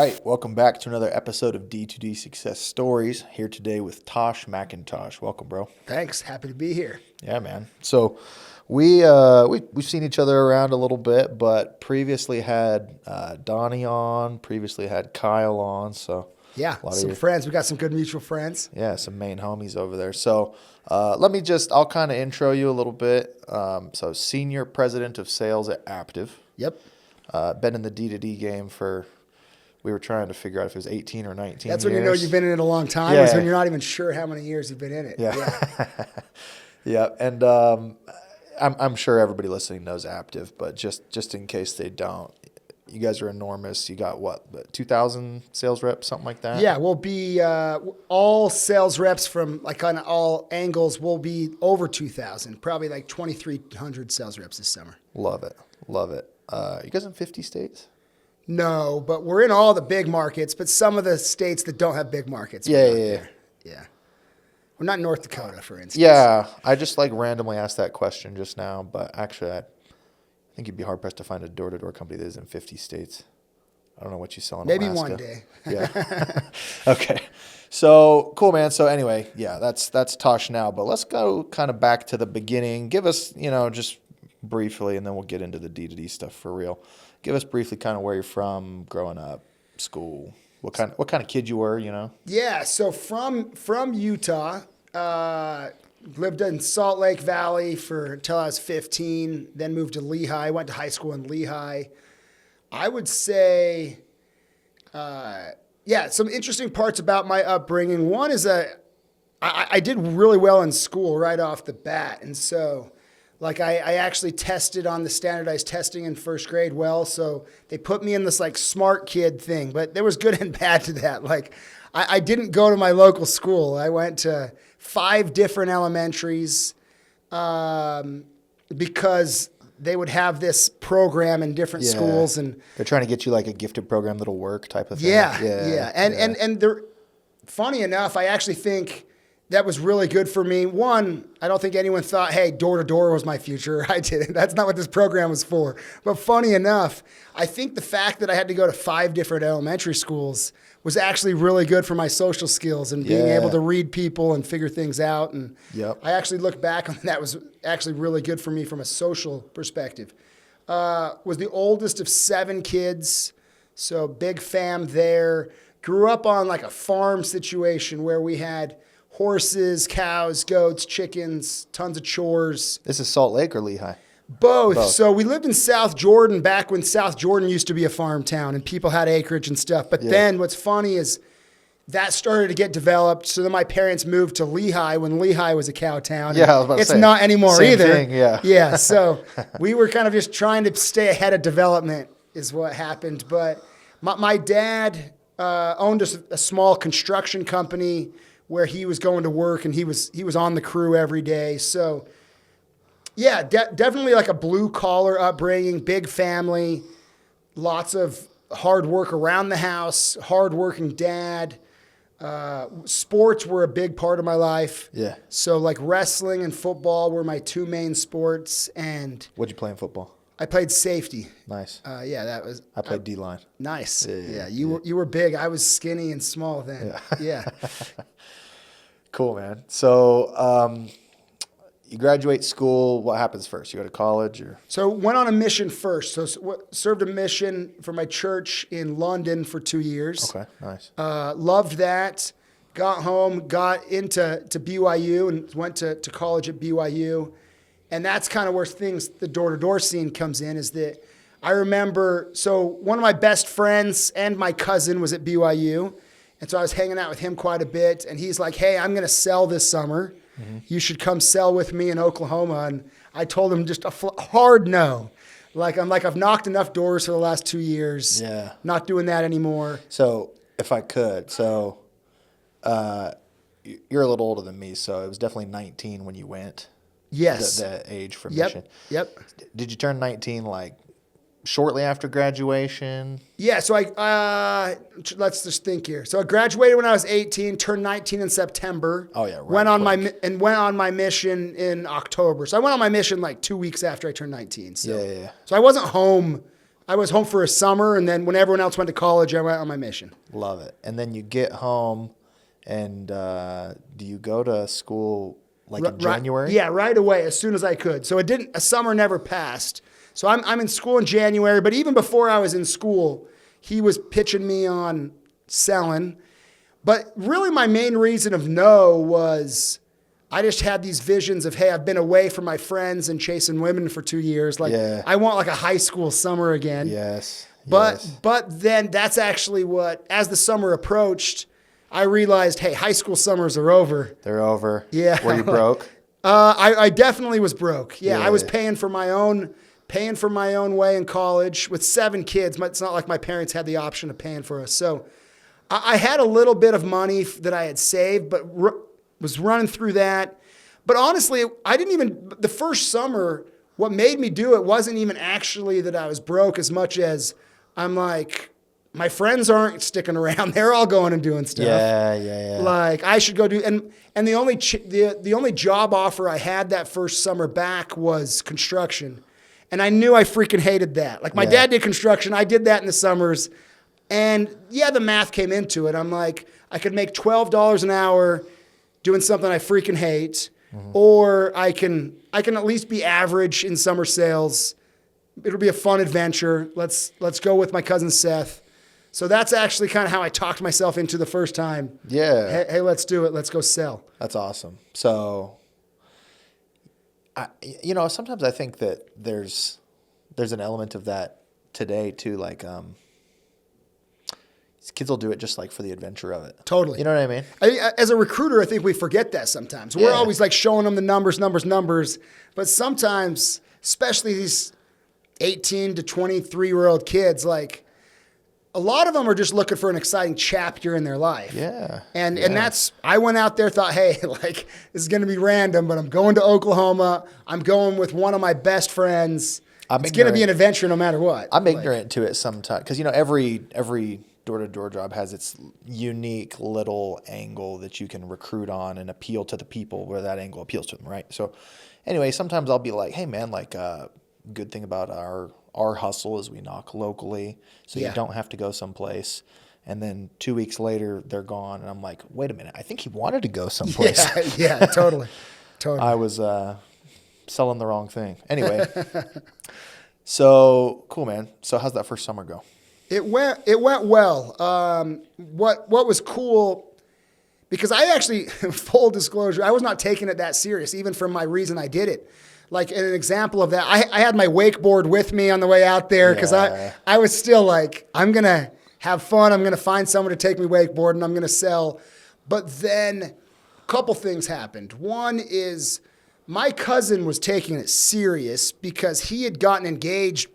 right, welcome back to another episode of D2D Success Stories. Here today with Tosh Mackintosh. Welcome, bro. Thanks. Happy to be here. Yeah, man. So we've seen each other around a little bit, but previously had Donnie on, previously had Kyle on. So Yeah, some friends. We got some good mutual friends. yeah, some main homies over there. So I'll kind of intro you a little bit. So senior president of sales at Aptive. Yep. Been in the D2D game for, we were trying to figure out if it was 18 or 19 That's years. when you know you've been in it a long time. Yeah. Is when you're not even sure how many years you've been in it. Yeah. Yeah. And I'm sure everybody listening knows Aptive, but just in case they don't, you guys are enormous. You got what, 2,000 sales reps, something like that? Yeah, we'll be all sales reps from like on all angles will be over 2,000, probably like 2,300 sales reps this summer. Love it. Love it. You guys in 50 states? No, but we're in all the big markets, but some of the states that don't have big markets. Yeah. We're not North Dakota, for instance. Yeah. I just like randomly asked that question just now, but actually I think you'd be hard pressed to find a door-to-door company that is in 50 states. I don't know what you sell in Maybe Alaska. one day. Yeah. Okay. So cool, man. So anyway, yeah, that's Tosh now, but let's go kind of back to the beginning. Give us, just briefly, and then we'll get into the D2D stuff for real. Give us briefly kind of where you're from, growing up, school, what kind of kid you were, Yeah, so from Utah, lived in Salt Lake Valley until I was 15, then moved to Lehigh, went to high school in Lehigh. I would say, some interesting parts about my upbringing. One is I did really well in school right off the bat, and so like I actually tested on the standardized testing in first grade well, so they put me in this like smart kid thing, but there was good and bad to that. Like I didn't go to my local school. I went to 5 different elementaries because they would have this program in different schools, and they're trying to get you like a gifted program that'll work type of thing. Yeah. And they're funny enough, I actually think that was really good for me. One, I don't think anyone thought, hey, door-to-door was my future. I didn't. That's not what this program was for. But funny enough, I think the fact that I had to go to 5 different elementary schools was actually really good for my social skills and being able to read people and figure things out. And I actually look back on that was actually really good for me from a social perspective. Was the oldest of 7 kids, so big fam there. Grew up on like a farm situation where we had horses, cows, goats, chickens, tons of chores. This is Salt Lake or Lehigh? Both. So we lived in South Jordan back when South Jordan used to be a farm town and people had acreage and stuff. But then what's funny is that started to get developed. So then my parents moved to Lehigh when Lehigh was a cow town. Yeah, I was about to say. It's not anymore Same either. thing, yeah. Yeah. So we were kind of just trying to stay ahead of development is what happened. But my dad owned a small construction company where he was going to work and he was on the crew every day. So yeah, definitely like a blue collar upbringing, big family, lots of hard work around the house, hard working dad. Sports were a big part of my life. Yeah. So like wrestling and football were my 2 main sports. And What'd you play in football? I played safety. Nice. That was. I played D-line. Nice. Yeah. You were big. I was skinny and small then. Yeah. Cool, man. So you graduate school. What happens first? You go to college? So went on a mission first. So served a mission for my church in London for 2 years. Okay, nice. Loved that. Got home, got into BYU and went to college at BYU. And that's kind of where the door-to-door scene comes in is that I remember, so one of my best friends and my cousin was at BYU. And so I was hanging out with him quite a bit. And he's like, hey, I'm going to sell this summer. Mm-hmm. You should come sell with me in Oklahoma. And I told him just a hard no. I've knocked enough doors for the last 2 years. Yeah. Not doing that anymore. So if I could, you're a little older than me. So it was definitely 19 when you went. Yes. The age for mission. Yep. Did you turn 19 like shortly after graduation? Yeah, so let's just think here. So I graduated when I was 18, turned 19 in September. Oh yeah, right. Went on my mission in October. So I went on my mission like 2 weeks after I turned 19. So, yeah. So I wasn't home I was home for a summer, and then when everyone else went to college, I went on my mission. Love it. And then you get home, and do you go to school like in January? Yeah, right away, as soon as I could. So a summer never passed. So I'm in school in January, but even before I was in school, he was pitching me on selling. But really my main reason of no was I just had these visions of, hey, I've been away from my friends and chasing women for 2 years. Like I want like a high school summer again. Yes. But then that's actually what, as the summer approached, I realized, hey, high school summers are over. They're over. Yeah. Were you broke? I definitely was broke. Yeah, Yeah. I was paying for my own way in college with 7 kids. It's not like my parents had the option of paying for us. So I had a little bit of money that I had saved, but was running through that. But honestly, the first summer, what made me do it wasn't even actually that I was broke as much as I'm like, my friends aren't sticking around. They're all going and doing stuff. Yeah. Like I should go do, and the only job offer I had that first summer back was construction. And I knew I freaking hated that. Like my dad did construction. I did that in the summers. And yeah, the math came into it. I'm like, I could make $12 an hour doing something I freaking hate, or I can at least be average in summer sales. It'll be a fun adventure. Let's go with my cousin Seth. So that's actually kind of how I talked myself into the first time. Yeah. Hey, let's do it. Let's go sell. That's awesome. So, sometimes I think that there's an element of that today too. Like, kids will do it just like for the adventure of it. Totally. You know what I mean? As a recruiter, I think we forget that sometimes. We're always like showing them the numbers. But sometimes, especially these 18 to 23-year-old kids, like a lot of them are just looking for an exciting chapter in their life. Yeah. And I went out there, thought, hey, like this is going to be random, but I'm going to Oklahoma. I'm going with one of my best friends. It's going to be an adventure no matter what. I'm ignorant to it sometimes because, every door-to-door job has its unique little angle that you can recruit on and appeal to the people where that angle appeals to them, right? So anyway, sometimes I'll be like, hey, man, like good thing about our hustle is we knock locally, so you don't have to go someplace. And then 2 weeks later, they're gone. And I'm like, wait a minute, I think he wanted to go someplace. Yeah, totally. I was selling the wrong thing. Anyway, so cool, man. So how's that first summer go? It went well. What was cool, because I actually, full disclosure, I was not taking it that serious, even from my reason I did it. Like an example of that, I had my wakeboard with me on the way out there because I was still like, I'm going to have fun. I'm going to find someone to take me wakeboard and I'm going to sell. But then a couple things happened. One is my cousin was taking it serious because he had gotten engaged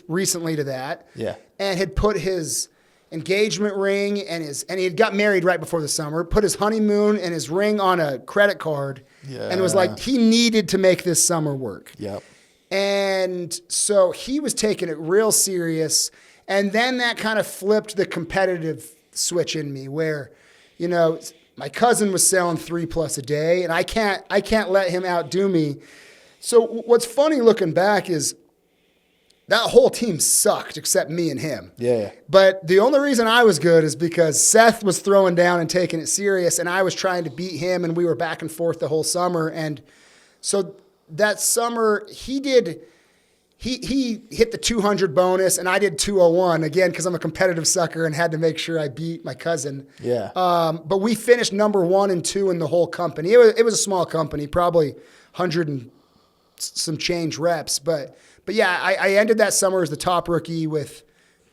recently to that. Yeah. And had put his engagement ring and he had got married right before the summer, put his honeymoon and his ring on a credit card. Yeah. And it was like he needed to make this summer work. Yep. And so he was taking it real serious. And then that kind of flipped the competitive switch in me where, my cousin was selling 3+ a day and I can't let him outdo me. So what's funny looking back is that whole team sucked except me and him. Yeah. But the only reason I was good is because Seth was throwing down and taking it serious, and I was trying to beat him, and we were back and forth the whole summer. And so that summer, he hit the 200 bonus, and I did 201, again, because I'm a competitive sucker and had to make sure I beat my cousin. Yeah. But we finished number 1 and 2 in the whole company. It was a small company, probably 100 and some change reps, but yeah, I ended that summer as the top rookie with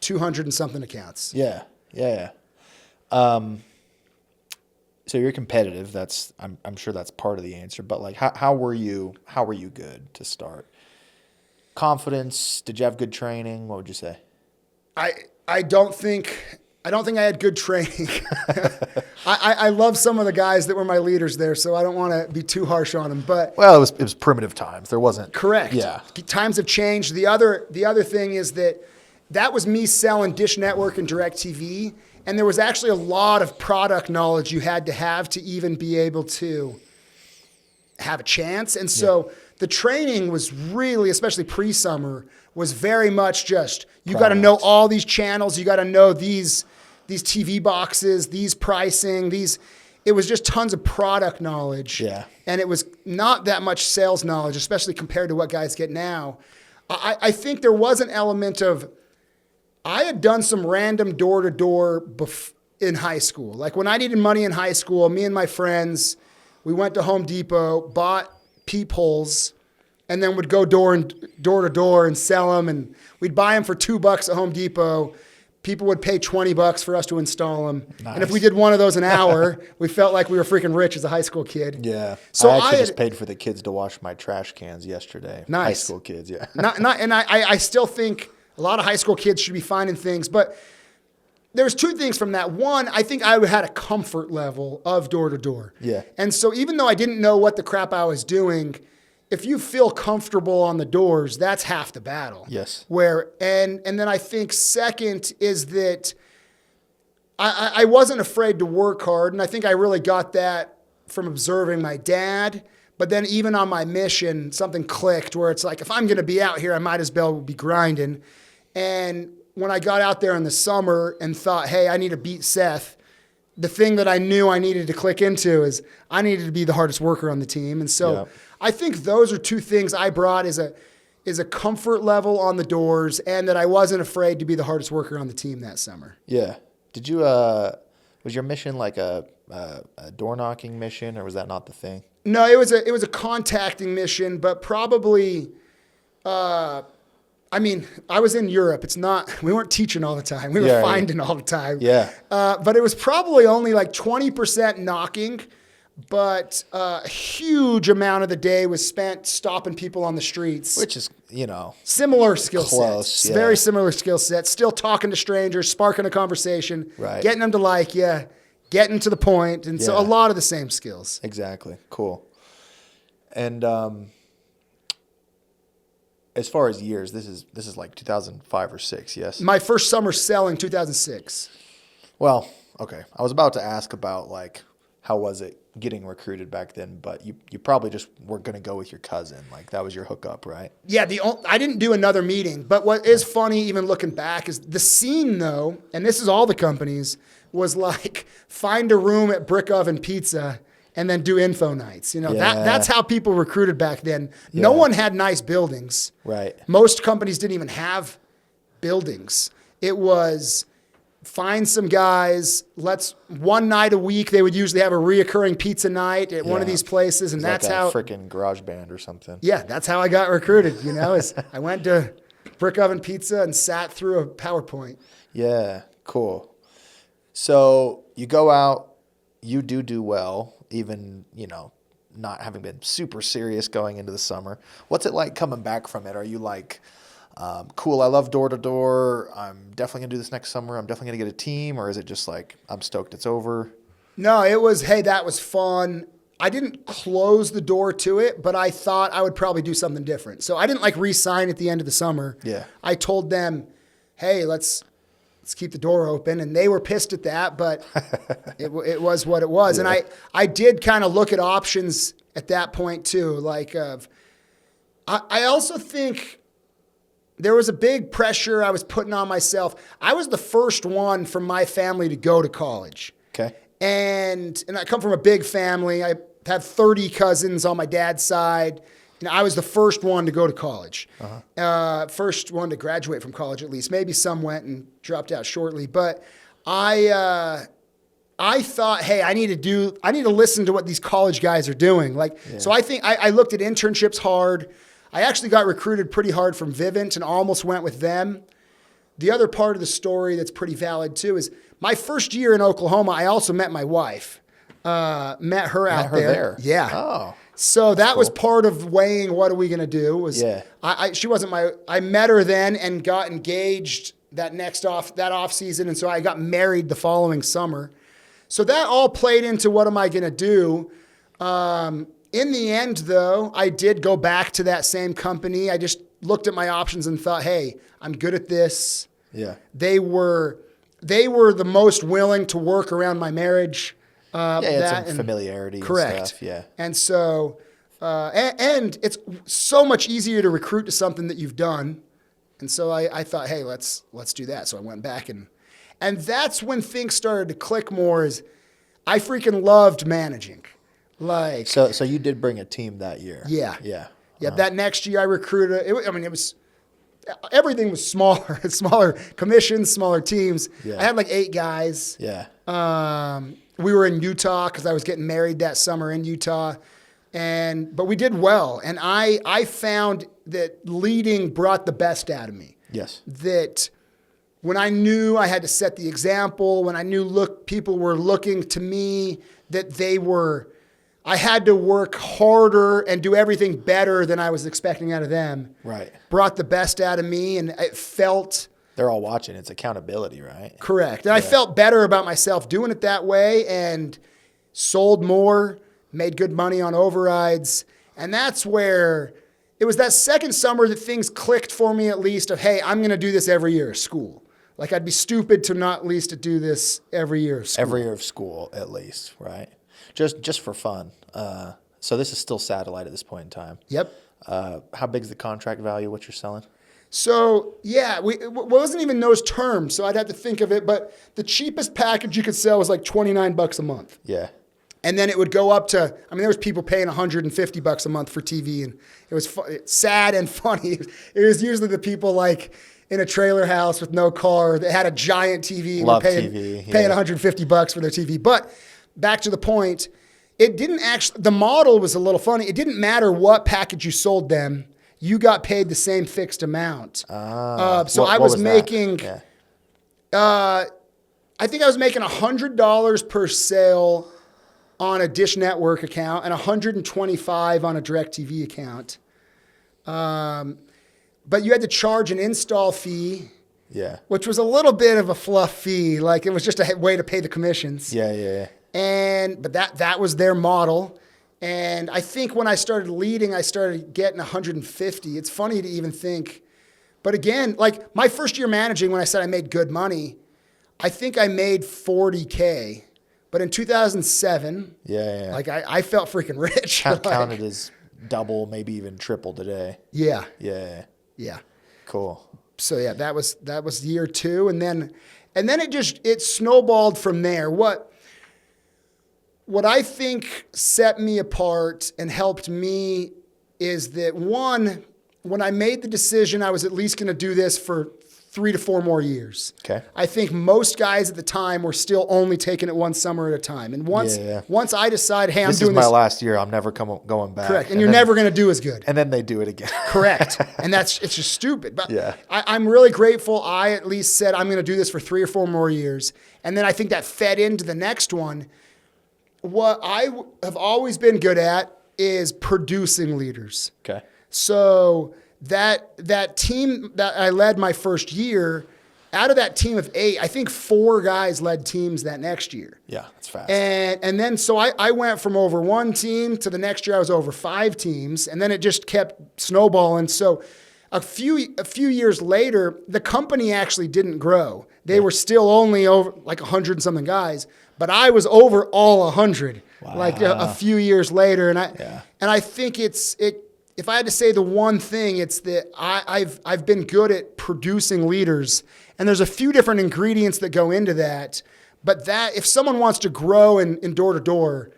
200 and something accounts. Yeah. So you're competitive. I'm sure that's part of the answer. But like, how were you good to start? Confidence? Did you have good training? What would you say? I don't think I had good training. I love some of the guys that were my leaders there, so I don't want to be too harsh on them. But well, it was primitive times. There wasn't. Correct. Yeah. Times have changed. The other thing is that was me selling Dish Network and DirecTV, and there was actually a lot of product knowledge you had to have to even be able to have a chance. And so the training was really, especially pre-summer, was very much just, you got to know all these channels. You got to know these TV boxes, these pricing, it was just tons of product knowledge. Yeah. And it was not that much sales knowledge, especially compared to what guys get now. I think there was an element of, I had done some random door-to-door in high school. Like when I needed money in high school, me and my friends, we went to Home Depot, bought peepholes, and then would go door to door and sell them. And we'd buy them for $2 at Home Depot. People would pay $20 for us to install them. Nice. And if we did one of those an hour, we felt like we were freaking rich as a high school kid. Yeah. So I actually just paid for the kids to wash my trash cans yesterday. Nice. High school kids, yeah. And I still think a lot of high school kids should be finding things. But there's two things from that. One, I think I had a comfort level of door to door. Yeah. And so even though I didn't know what the crap I was doing, if you feel comfortable on the doors, that's half the battle. Yes. And then I think second is that I wasn't afraid to work hard. And I think I really got that from observing my dad. But then even on my mission, something clicked where it's like, if I'm going to be out here, I might as well be grinding. And when I got out there in the summer and thought, hey, I need to beat Seth, the thing that I knew I needed to click into is I needed to be the hardest worker on the team. And so I think those are two things I brought is a comfort level on the doors and that I wasn't afraid to be the hardest worker on the team that summer. Yeah. Did you, was your mission like a door knocking mission or was that not the thing? No, it was a contacting mission, but probably, I mean, I was in Europe. We weren't teaching all the time. We were finding all the time. Yeah. But it was probably only like 20% knocking, but a huge amount of the day was spent stopping people on the streets. Which is, similar skill close, sets. yeah. Very similar skill sets. Still talking to strangers, sparking a conversation, getting them to like you, getting to the point. And so a lot of the same skills. Exactly. Cool. And as far as years, this is like 2005 or 6, yes? My first summer selling, 2006. Well, okay. I was about to ask about like how was it getting recruited back then, but you probably just were going to go with your cousin. Like that was your hookup, right? Yeah, I didn't do another meeting. But what is funny, even looking back, is the scene though, and this is all the companies, was like find a room at Brick Oven Pizza and then do info nights. That's how people recruited back then. Yeah. No one had nice buildings. Right. Most companies didn't even have buildings. It was find some guys. One night a week, they would usually have a reoccurring pizza night at one of these places. And that's like how freaking garage band or something. Yeah, that's how I got recruited. Is I went to Brick Oven Pizza and sat through a PowerPoint. Yeah, cool. So you go out, you do well, even, not having been super serious going into the summer. What's it like coming back from it? Are you like, cool, I love door to door. I'm definitely going to do this next summer. I'm definitely going to get a team. Or is it just like, I'm stoked it's over? No, it was, hey, that was fun. I didn't close the door to it, but I thought I would probably do something different. So I didn't like re-sign at the end of the summer. Yeah. I told them, hey, let's keep the door open. And they were pissed at that, but it was what it was. Yeah. And I did kind of look at options at that point too. Like, I also think there was a big pressure I was putting on myself. I was the first one from my family to go to college. Okay. And I come from a big family. I have 30 cousins on my dad's side. I was the first one to go to college. First one to graduate from college, at least. Maybe some went and dropped out shortly. But I thought, hey, I need to listen to what these college guys are doing. So I think I looked at internships hard. I actually got recruited pretty hard from Vivint and almost went with them. The other part of the story that's pretty valid too is my first year in Oklahoma, I also met my wife. Met her out there. Yeah. Oh. So that was part of weighing what are we going to do. She wasn't I met her then and got engaged that off season. And so I got married the following summer. So that all played into what am I going to do? In the end though, I did go back to that same company. I just looked at my options and thought, hey, I'm good at this. Yeah. They were the most willing to work around my marriage. It's some familiarity. Correct. And stuff. Yeah. And so And it's so much easier to recruit to something that you've done. And so I thought, hey, let's do that. So I went back and that's when things started to click more. Is I freaking loved managing. Like, so you did bring a team that year. Yeah. Yeah. That next year I recruited. It was everything was smaller, smaller commissions, smaller teams. Yeah. I had like 8 guys. Yeah. We were in Utah because I was getting married that summer in Utah. But we did well. And I found that leading brought the best out of me. Yes. That when I knew I had to set the example, when I knew people were looking to me, I had to work harder and do everything better than I was expecting out of them. Right. Brought the best out of me, and it felt... They're all watching. It's accountability, right? Correct. And I felt better about myself doing it that way and sold more, made good money on overrides. And that's where it was that second summer that things clicked for me, at least, of, hey, I'm going to do this every year of school. Like, I'd be stupid to not at least to do this every year of school. Every year of school, at least, right? Just for fun. So this is still satellite at this point in time. Yep. How big is the contract value, what you're selling? So, yeah, it wasn't even those terms, so I'd have to think of it. But the cheapest package you could sell was like $29 a month. Yeah. And then it would go up to, there was people paying $150 a month for TV, and it was sad and funny. It was usually the people like in a trailer house with no car that had a giant TV and Love were paying $150 for their TV. But back to the point, it didn't actually, the model was a little funny. It didn't matter what package you sold them. You got paid the same fixed amount. So I was making, I think I was making $100 per sale on a Dish Network account and $125 on a DirecTV account. But you had to charge an install fee. Yeah. Which was a little bit of a fluff fee. Like, it was just a way to pay the commissions. Yeah. But that was their model. And I think when I started leading, I started getting 150. It's funny to even think. But again, like my first year managing, when I said I made good money, I think I made $40K. But in 2007, like I felt freaking rich. Counted as double, maybe even triple today. Yeah. Cool. So yeah, that was year 2, and then it snowballed from there. What I think set me apart and helped me is that, one, when I made the decision I was at least going to do this for 3 to 4 more years. Okay. I think most guys at the time were still only taking it one summer at a time. And once I decided, hey, I'm doing this. This is my last year. I'm never going back. Correct. And you're never going to do as good. And then they do it again. Correct. And it's just stupid. But I'm really grateful I at least said I'm going to do this for 3 or 4 more years. And then I think that fed into the next one. What I have always been good at is producing leaders. Okay. So that team that I led my first year, out of that team of 8, I think 4 guys led teams that next year. Yeah, that's fast. And then so I went from over 1 team to the next year I was over 5 teams, and then it just kept snowballing. So a few years later, the company actually didn't grow. They were still only over like 100 and something guys, but I was over all 100 like a few years later. And I think if I had to say the one thing, it's that I've been good at producing leaders, and there's a few different ingredients that go into that. But that if someone wants to grow in door to door,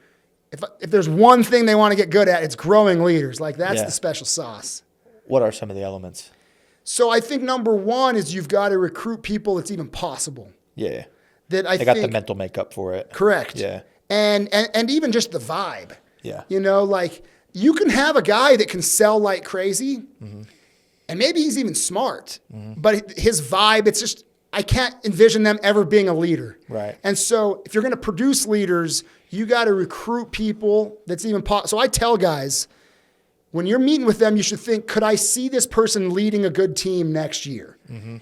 if there's one thing they want to get good at, it's growing leaders. Like that's the special sauce. What are some of the elements? So I think number 1 is you've got to recruit people that's even possible. Yeah. That they got the mental makeup for it. Correct. Yeah. And even just the vibe. Yeah. Like you can have a guy that can sell like crazy, and maybe he's even smart, but his vibe, it's just, I can't envision them ever being a leader. Right. And so if you're going to produce leaders, you got to recruit people that's even possible. So I tell guys, when you're meeting with them, you should think, could I see this person leading a good team next year?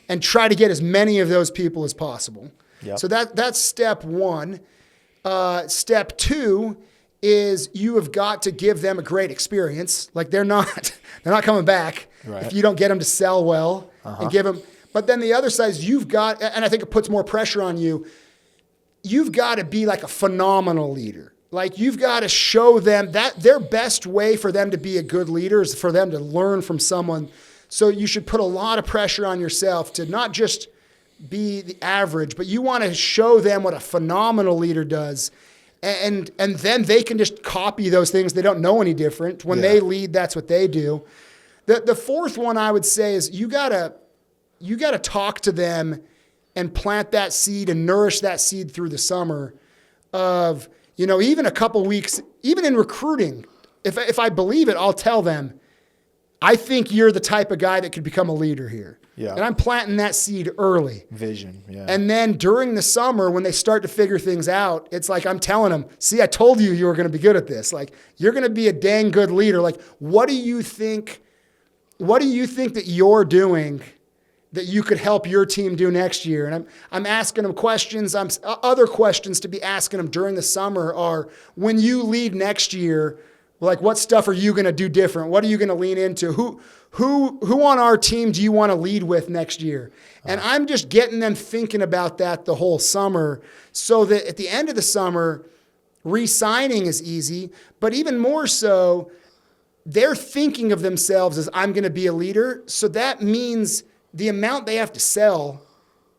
And try to get as many of those people as possible. Yep. So that's step 1. Step 2 is you have got to give them a great experience. Like they're not coming back if you don't get them to sell well and give them. But then the other side is you've got, and I think it puts more pressure on you, you've got to be like a phenomenal leader. Like, you've got to show them that their best way for them to be a good leader is for them to learn from someone. So you should put a lot of pressure on yourself to not just be the average, but you want to show them what a phenomenal leader does. And then they can just copy those things. They don't know any different. When they lead, that's what they do. The fourth one I would say is you gotta talk to them and plant that seed and nourish that seed through the summer of, even a couple weeks, even in recruiting. If I believe it, I'll tell them, I think you're the type of guy that could become a leader here. Yeah. And I'm planting that seed early. Vision, yeah. And then during the summer, when they start to figure things out, it's like I'm telling them, see, I told you were going to be good at this. Like, you're going to be a dang good leader. Like, what do you think that you're doing that you could help your team do next year? And I'm asking them questions. Other questions to be asking them during the summer are, when you lead next year, like, what stuff are you going to do different? What are you going to lean into? Who on our team do you want to lead with next year? And I'm just getting them thinking about that the whole summer, so that at the end of the summer, re-signing is easy, but even more so, they're thinking of themselves as, I'm going to be a leader. So that means the amount they have to sell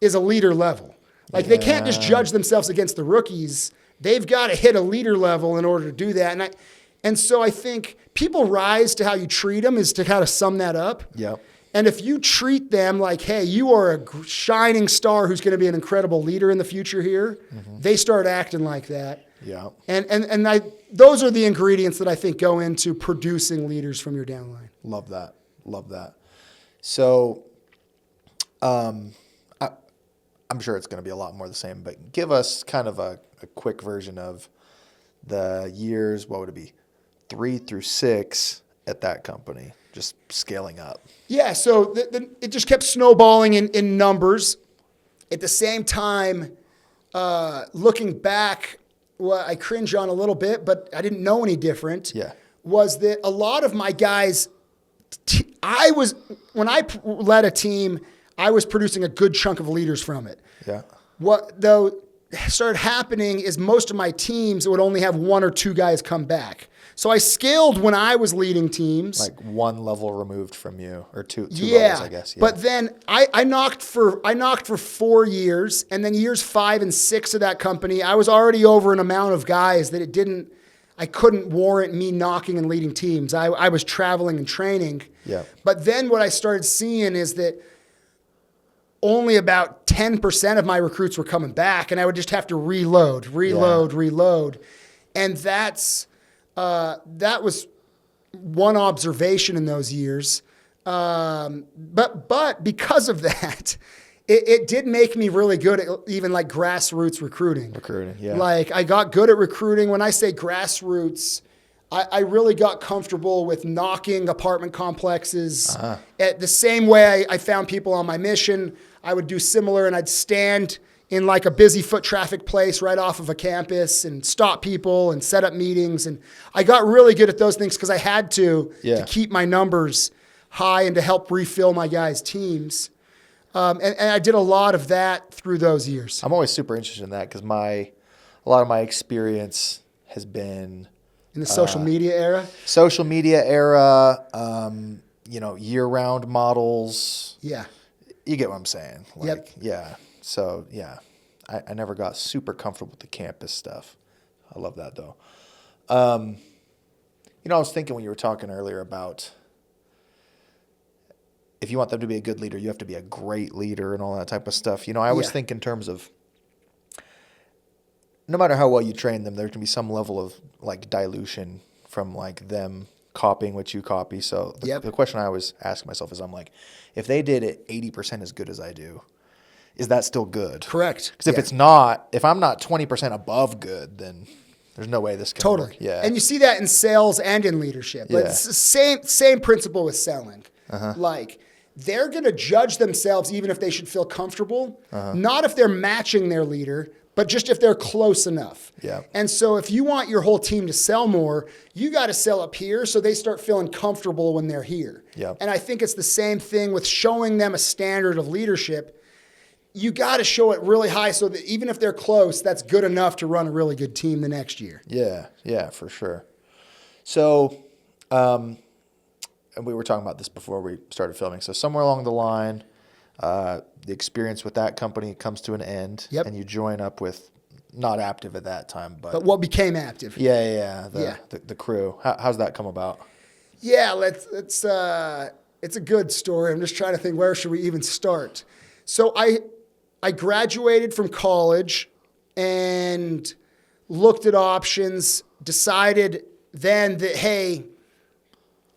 is a leader level. Like, they can't just judge themselves against the rookies. They've got to hit a leader level in order to do that. And so I think people rise to how you treat them, is to kind of sum that up. Yep. And if you treat them like, hey, you are a shining star who's going to be an incredible leader in the future here, they start acting like that. Yeah. And those are the ingredients that I think go into producing leaders from your downline. Love that. Love that. So I'm sure it's going to be a lot more the same, but give us kind of a quick version of the years, what would it be, 3 through 6 at that company, just scaling up. Yeah, so it just kept snowballing in numbers. At the same time, looking back, what I cringe on a little bit, but I didn't know any different, was that a lot of my guys, when I led a team, I was producing a good chunk of leaders from it. Yeah. What, though, started happening is most of my teams would only have 1 or 2 guys come back. So I scaled when I was leading teams. Like 1 level removed from you, or two levels, I guess. Yeah. But then I knocked for 4 years, and then years 5 and 6 of that company, I was already over an amount of guys that I couldn't warrant me knocking and leading teams. I was traveling and training. Yeah. But then what I started seeing is that only about 10% of my recruits were coming back, and I would just have to reload. And that was one observation in those years. But because of that, it did make me really good at even like grassroots recruiting. Yeah. Like, I got good at recruiting. When I say grassroots, I really got comfortable with knocking apartment complexes. At the same way I found people on my mission, I would do similar, and I'd stand in like a busy foot traffic place right off of a campus and stop people and set up meetings. And I got really good at those things because I had to keep my numbers high and to help refill my guys' teams. And I did a lot of that through those years. I'm always super interested in that because a lot of my experience has been in the social media era. Social media era, year-round models. Yeah. You get what I'm saying. Yep. Yeah. So, yeah, I never got super comfortable with the campus stuff. I love that, though. I was thinking when you were talking earlier about if you want them to be a good leader, you have to be a great leader and all that type of stuff. I always think in terms of no matter how well you train them, there can be some level of, like, dilution from, like, them copying what you copy. So the question I always ask myself is, I'm like, if they did it 80% as good as I do, is that still good? Correct. Because if I'm not 20% above good, then there's no way this can work. Yeah. And you see that in sales and in leadership. Like, it's the same principle with selling. Like, they're going to judge themselves even if they should feel comfortable, not if they're matching their leader, but just if they're close enough. Yeah. And so if you want your whole team to sell more, you got to sell up here so they start feeling comfortable when they're here. Yeah. And I think it's the same thing with showing them a standard of leadership. you got to show it really high so that even if they're close, that's good enough to run a really good team the next year. Yeah, for sure. So, and we were talking about this before we started filming. So somewhere along the line, the experience with that company comes to an end, and you join up with not Aptive at that time, but what became Aptive. The crew. How's that come about? Yeah, it's a good story. I'm just trying to think, where should we even start? So I graduated from college and looked at options, decided then that, hey,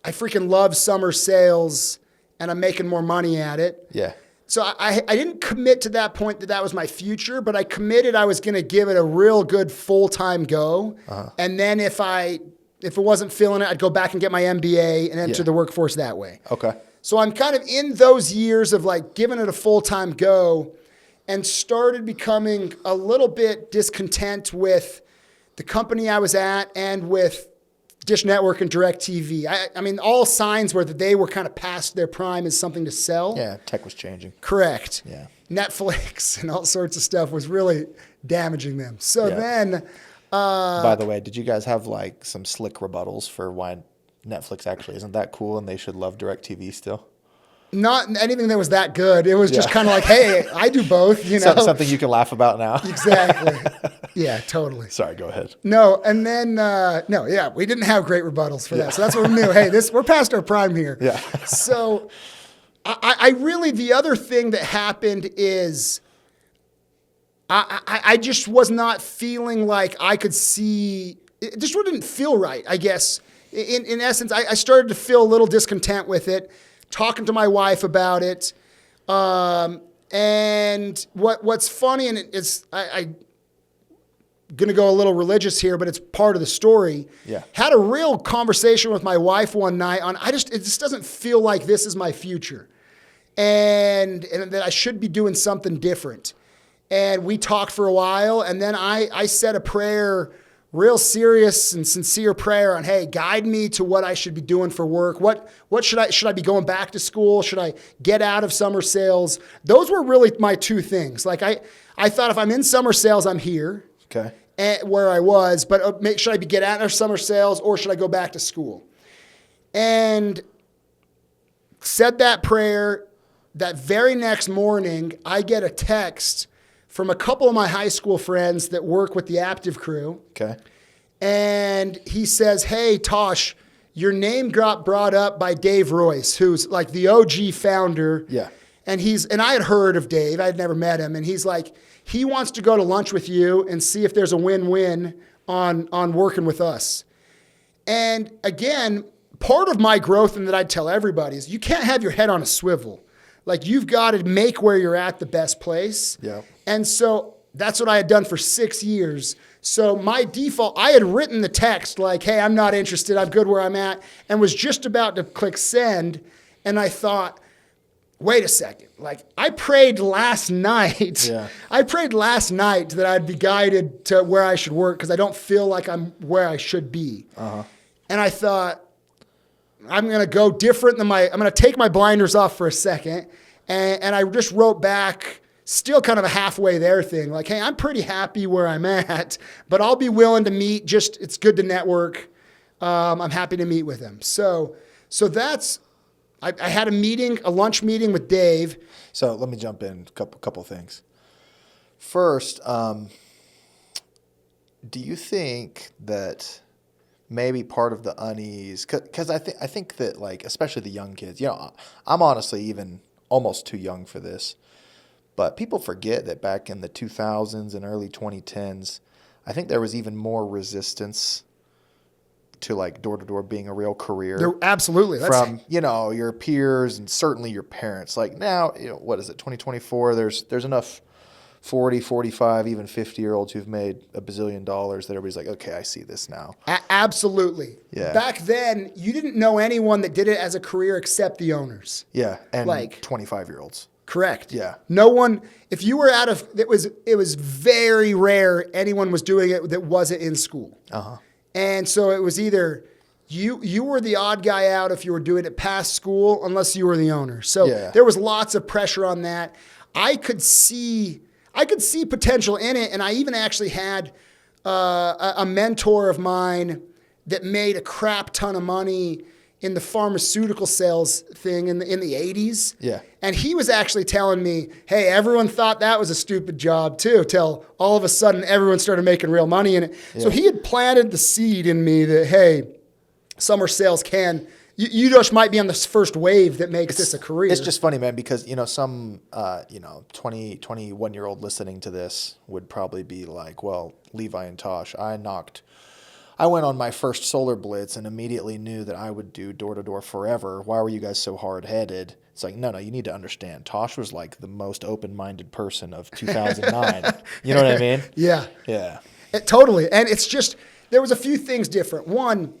I freaking love summer sales and I'm making more money at it. Yeah. So I didn't commit to that point that was my future, but I committed I was going to give it a real good full-time go. And then if it wasn't feeling it, I'd go back and get my MBA and enter the workforce that way. Okay. So I'm kind of in those years of like giving it a full-time go and started becoming a little bit discontent with the company I was at and with Dish Network and DirecTV. I mean, all signs were that they were kind of past their prime as something to sell. Yeah, tech was changing. Correct. Yeah. Netflix and all sorts of stuff was really damaging them. So then... by the way, did you guys have like some slick rebuttals for why Netflix actually isn't that cool and they should love DirecTV still? Not anything that was that good. It was just kind of like, hey, I do both, you know. Something you can laugh about now. Exactly. Yeah, totally. Sorry, go ahead. No, and then, we didn't have great rebuttals for that. So that's what we knew. Hey, we're past our prime here. Yeah. So I really, the other thing that happened is I just was not feeling like I could see, it just didn't feel right, I guess. In essence, I started to feel a little discontent with it. Talking to my wife about it. And what's funny, and I'm going to go a little religious here, but it's part of the story. Yeah. Had a real conversation with my wife one night on, it just doesn't feel like this is my future. And that I should be doing something different. And we talked for a while, and then I said a prayer, real serious and sincere prayer on, hey, guide me to what I should be doing for work. What should I be going back to school? Should I get out of summer sales? Those were really my two things. Like I thought if I'm in summer sales, I'm here. Okay. Where I was, but should I get out of summer sales or should I go back to school? And said that prayer. That very next morning, I get a text from a couple of my high school friends that work with the Aptive crew. Okay. And he says, hey, Tosh, your name got brought up by Dave Royce, who's like the OG founder. Yeah. And I had heard of Dave. I had never met him. And he's like, he wants to go to lunch with you and see if there's a win-win on working with us. And again, part of my growth, and that I'd tell everybody, is you can't have your head on a swivel. Like, you've got to make where you're at the best place. Yeah. And so that's what I had done for 6 years. So my default, I had written the text like, hey, I'm not interested. I'm good where I'm at. And was just about to click send. And I thought, wait a second. Like, I prayed last night. Yeah. I prayed last night that I'd be guided to where I should work because I don't feel like I'm where I should be. Uh-huh. And I thought, I'm going to go different than I'm going to take my blinders off for a second. And I just wrote back, still kind of a halfway there thing. Like, hey, I'm pretty happy where I'm at, but I'll be willing to meet. Just, it's good to network. I'm happy to meet with him. So that's, I had a lunch meeting with Dave. So let me jump in, couple things. First, do you think that maybe part of the unease, because I think that, like, especially the young kids, you know, I'm honestly even almost too young for this, but people forget that back in the 2000s and early 2010s, I think there was even more resistance to, like, door-to-door being a real career. Absolutely. From, you know, your peers and certainly your parents. Like, now, you know, what is it, 2024, there's enough 40, 45, even 50-year-olds who've made $1 bazillion that everybody's like, okay, I see this now. Absolutely. Yeah. Back then, you didn't know anyone that did it as a career except the owners. Yeah, and like 25-year-olds. Correct. Yeah. No one, if you were it was very rare anyone was doing it that wasn't in school. Uh-huh. And so it was either you were the odd guy out if you were doing it past school, unless you were the owner. So there was lots of pressure on that. I could see potential in it. And I even actually had a mentor of mine that made a crap ton of money in the pharmaceutical sales thing in the 80s. Yeah. And he was actually telling me, hey, everyone thought that was a stupid job too, till all of a sudden everyone started making real money in it. Yeah. So he had planted the seed in me that, hey, summer sales you just might be on this first wave that makes this a career. It's just funny, man, because, some, 20, 21-year-old listening to this would probably be like, well, Levi and Tosh, I went on my first solar blitz and immediately knew that I would do door-to-door forever. Why were you guys so hard-headed? It's like, no, you need to understand. Tosh was like the most open-minded person of 2009. You know what I mean? Yeah. Yeah. Totally. And it's just, there was a few things different. One,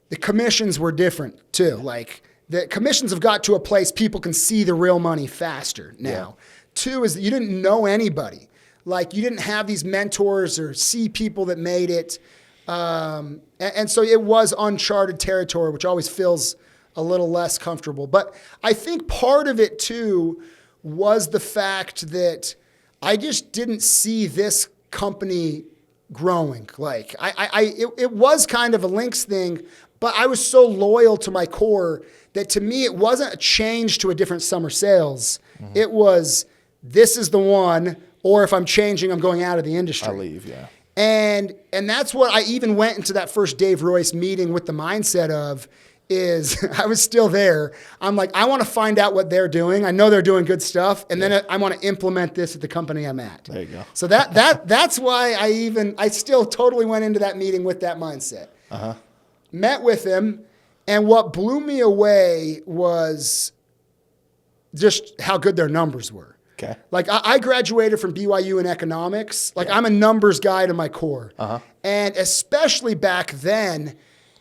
the commissions were different too. Like the commissions have got to a place people can see the real money faster now. Yeah. Two is that you didn't know anybody. Like you didn't have these mentors or see people that made it. And so it was uncharted territory, which always feels a little less comfortable. But I think part of it too was the fact that I just didn't see this company growing. Like it was kind of a Lynx thing, but I was so loyal to my core that to me, it wasn't a change to a different summer sales. Mm-hmm. It was, this is the one, or if I'm changing, I'm going out of the industry. I'll leave, yeah. And that's what I even went into that first Dave Royce meeting with the mindset of is I was still there. I'm like, I want to find out what they're doing. I know they're doing good stuff. And then I want to implement this at the company I'm at. There you go. So that's why I still totally went into that meeting with that mindset. Uh-huh. Met with him. And what blew me away was just how good their numbers were. Okay. Like I graduated from BYU in economics. Like I'm a numbers guy to my core. Uh-huh. And especially back then,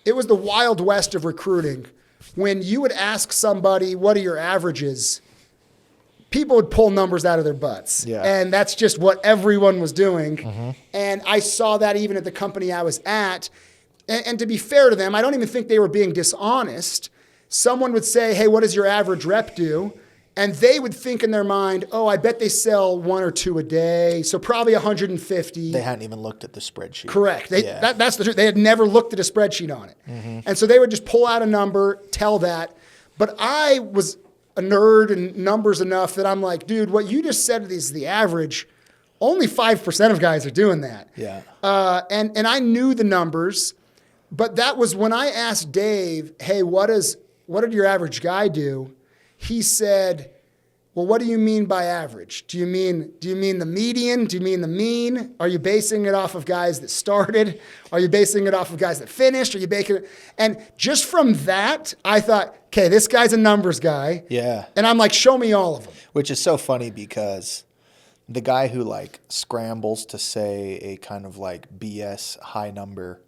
it was the wild west of recruiting. When you would ask somebody, what are your averages? People would pull numbers out of their butts. Yeah. And that's just what everyone was doing. Mm-hmm. And I saw that even at the company I was at. And to be fair to them, I don't even think they were being dishonest. Someone would say, hey, what does your average rep do? And they would think in their mind, oh, I bet they sell 1 or 2 a day, so probably 150. They hadn't even looked at the spreadsheet. Correct. That's the truth. They had never looked at a spreadsheet on it. Mm-hmm. And so they would just pull out a number, tell that. But I was a nerd in numbers enough that I'm like, dude, what you just said is the average. Only 5% of guys are doing that. Yeah. And I knew the numbers, but that was when I asked Dave, hey, what did your average guy do? He said, well, what do you mean by average? Do you mean the median? Do you mean the mean? Are you basing it off of guys that started? Are you basing it off of guys that finished? Are you basing it? And just from that, I thought, okay, this guy's a numbers guy. Yeah. And I'm like, show me all of them. Which is so funny because the guy who like scrambles to say a kind of like BS high number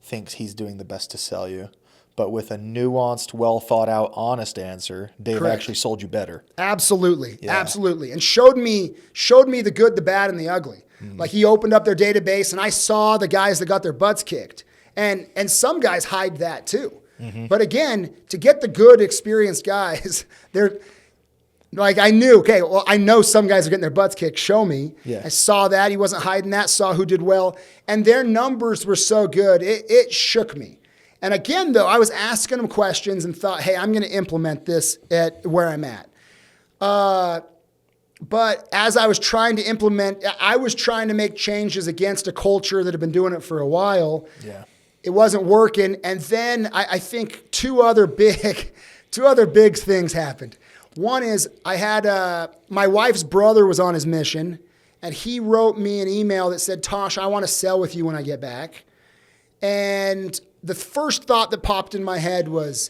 thinks he's doing the best to sell you. But with a nuanced, well thought out, honest answer, Dave Correct. Actually sold you better. Absolutely. Yeah. Absolutely. And showed me the good, the bad, and the ugly. Mm. Like he opened up their database and I saw the guys that got their butts kicked. And some guys hide that too. Mm-hmm. But again, to get the good, experienced guys, they're like, I knew, okay, well, I know some guys are getting their butts kicked. Show me. Yeah. I saw that. He wasn't hiding that, saw who did well. And their numbers were so good, it shook me. And again, though, I was asking them questions and thought, hey, I'm going to implement this at where I'm at. But as I was trying to implement, I was trying to make changes against a culture that had been doing it for a while. Yeah. It wasn't working. And then I think two other big things happened. One is I had my wife's brother was on his mission, and he wrote me an email that said, Tosh, I want to sell with you when I get back. And the first thought that popped in my head was,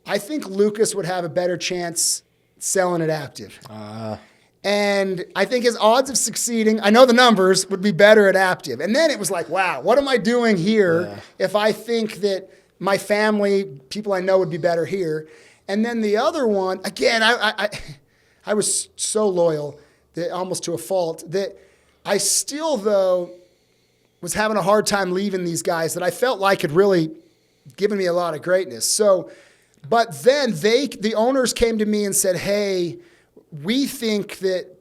I think Lucas would have a better chance selling at Aptive. And I think his odds of succeeding, I know the numbers, would be better at Aptive. And then it was like, wow, what am I doing here if I think that my family, people I know would be better here? And then the other one, again, I was so loyal, that almost to a fault, that I still, though, was having a hard time leaving these guys that I felt like had really given me a lot of greatness. So, but then the owners came to me and said, hey, we think that